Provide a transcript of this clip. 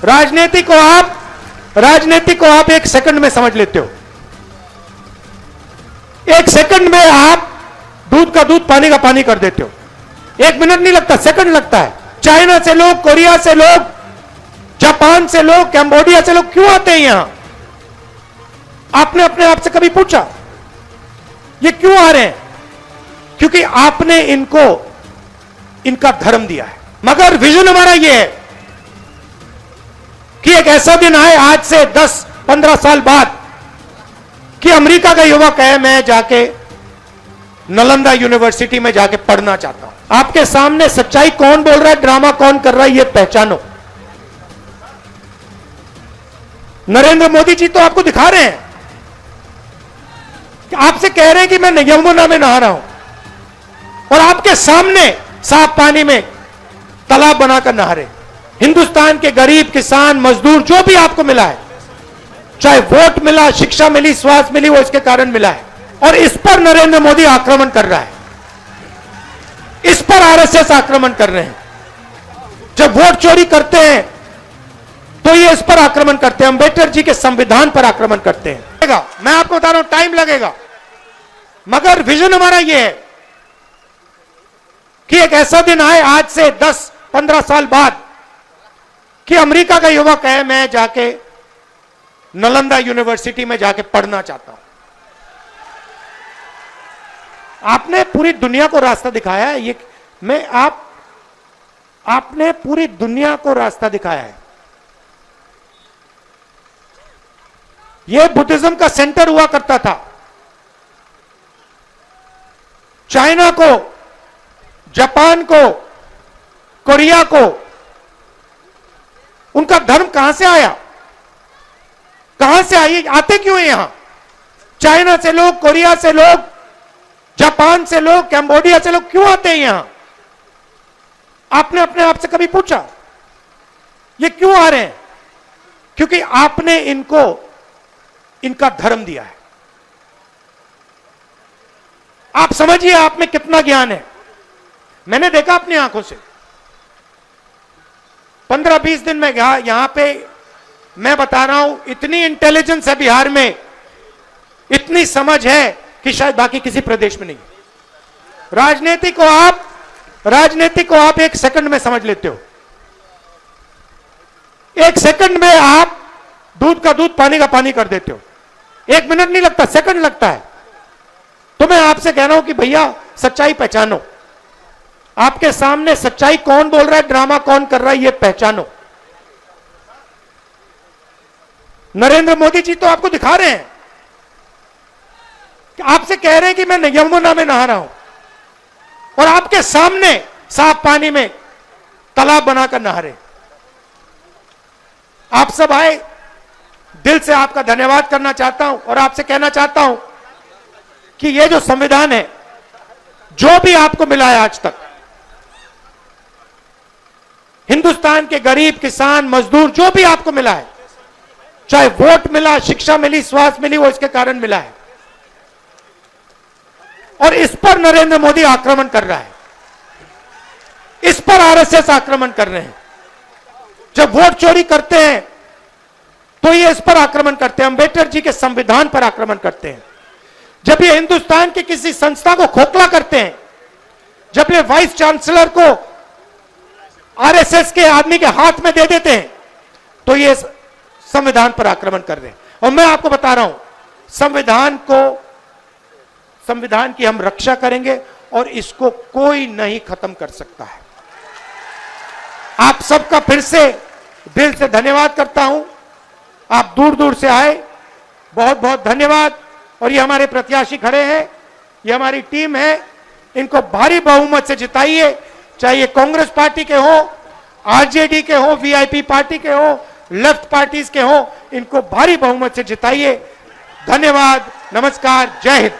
राजनीति को आप एक सेकंड में समझ लेते हो। एक सेकंड में आप दूध का दूध, पानी का पानी कर देते हो। 1 मिनट नहीं लगता, सेकंड लगता है। चाइना से लोग, कोरिया से लोग, जापान से लोग, कैम्बोडिया से लोग क्यों आते हैं यहां? आपने अपने आप से कभी पूछा ये क्यों आ रहे हैं? क्योंकि आपने इनको इनका धर्म दिया है। मगर विजन हमारा यह है कि एक ऐसा दिन आए आज से 10-15 साल बाद कि अमेरिका का युवक है, मैं जाके नालंदा यूनिवर्सिटी में जाके पढ़ना चाहता हूं। आपके सामने सच्चाई कौन बोल रहा है, ड्रामा कौन कर रहा है, यह पहचानो। नरेंद्र मोदी जी तो आपको दिखा रहे हैं, आपसे कह रहे हैं कि मैं यमुना में नहा रहा हूं, और आपके सामने साफ पानी में तालाब बनाकर नहा रहे। हिंदुस्तान के गरीब, किसान, मजदूर, जो भी आपको मिला है, चाहे वोट मिला, शिक्षा मिली, स्वास्थ्य मिली, वो इसके कारण मिला है। और इस पर नरेंद्र मोदी आक्रमण कर रहा है, इस पर आरएसएस आक्रमण कर रहे हैं। जब वोट चोरी करते हैं तो ये इस पर आक्रमण करते हैं, अंबेडकर जी के संविधान पर आक्रमण करते हैं। मैं आपको बता रहा हूं, टाइम लगेगा, मगर विजन हमारा यह है कि एक ऐसा दिन आए आज से 10-15 साल बाद कि अमेरिका का युवक है, मैं जाके नालंदा यूनिवर्सिटी में जाके पढ़ना चाहता हूं। आपने पूरी दुनिया को रास्ता दिखाया है, आपने पूरी दुनिया को रास्ता दिखाया है। यह बुद्धिज्म का सेंटर हुआ करता था। चाइना को, जापान को, कोरिया को, उनका धर्म कहां से आया? कहां से आई? आते क्यों हैं यहां? चाइना से लोग, कोरिया से लोग, जापान से लोग, कैम्बोडिया से लोग क्यों आते हैं यहां? आपने अपने आप से कभी पूछा ये क्यों आ रहे हैं? क्योंकि आपने इनको इनका धर्म दिया है। आप समझिए आप में कितना ज्ञान है। मैंने देखा अपनी आंखों से, 15-20 दिन में यहां पे मैं बता रहा हूं, इतनी इंटेलिजेंस है बिहार में, इतनी समझ है कि शायद बाकी किसी प्रदेश में नहीं। राजनीति को आप एक सेकंड में समझ लेते हो। एक सेकंड में आप दूध का दूध, पानी का पानी कर देते हो। 1 मिनट नहीं लगता, सेकंड लगता है। तो मैं आपसे कह रहा हूं कि भैया सच्चाई पहचानो। आपके सामने सच्चाई कौन बोल रहा है, ड्रामा कौन कर रहा है, यह पहचानो। नरेंद्र मोदी जी तो आपको दिखा रहे हैं, आपसे कह रहे हैं कि मैं यमुना में नहा रहा हूं, और आपके सामने साफ पानी में तालाब बनाकर नहा रहे। आप सब आए, दिल से आपका धन्यवाद करना चाहता हूं, और आपसे कहना चाहता हूं कि यह जो संविधान है, जो भी आपको मिला है आज तक, हिंदुस्तान के गरीब, किसान, मजदूर, जो भी आपको मिला है, चाहे वोट मिला, शिक्षा मिली, स्वास्थ्य मिली, वो इसके कारण मिला है। और इस पर नरेंद्र मोदी आक्रमण कर रहा है, इस पर आरएसएस आक्रमण कर रहे हैं। जब वोट चोरी करते हैं तो ये इस पर आक्रमण करते हैं, अंबेडकर जी के संविधान पर आक्रमण करते हैं। जब ये हिंदुस्तान की किसी संस्था को खोखला करते हैं, जब ये वाइस चांसलर को आरएसएस के आदमी के हाथ में दे देते हैं, तो ये संविधान पर आक्रमण कर रहे हैं। और मैं आपको बता रहा हूं, संविधान की हम रक्षा करेंगे, और इसको कोई नहीं खत्म कर सकता है। आप सबका फिर से दिल से धन्यवाद करता हूं। आप दूर दूर से आए, बहुत बहुत धन्यवाद। और ये हमारे प्रत्याशी खड़े हैं, ये हमारी टीम है, इनको भारी बहुमत से जिताइए। चाहे ये कांग्रेस पार्टी के हो, आरजेडी के हो, वीआईपी पार्टी के हो, लेफ्ट पार्टीज के हो, इनको भारी बहुमत से जिताइए। धन्यवाद, नमस्कार, जय हिंद।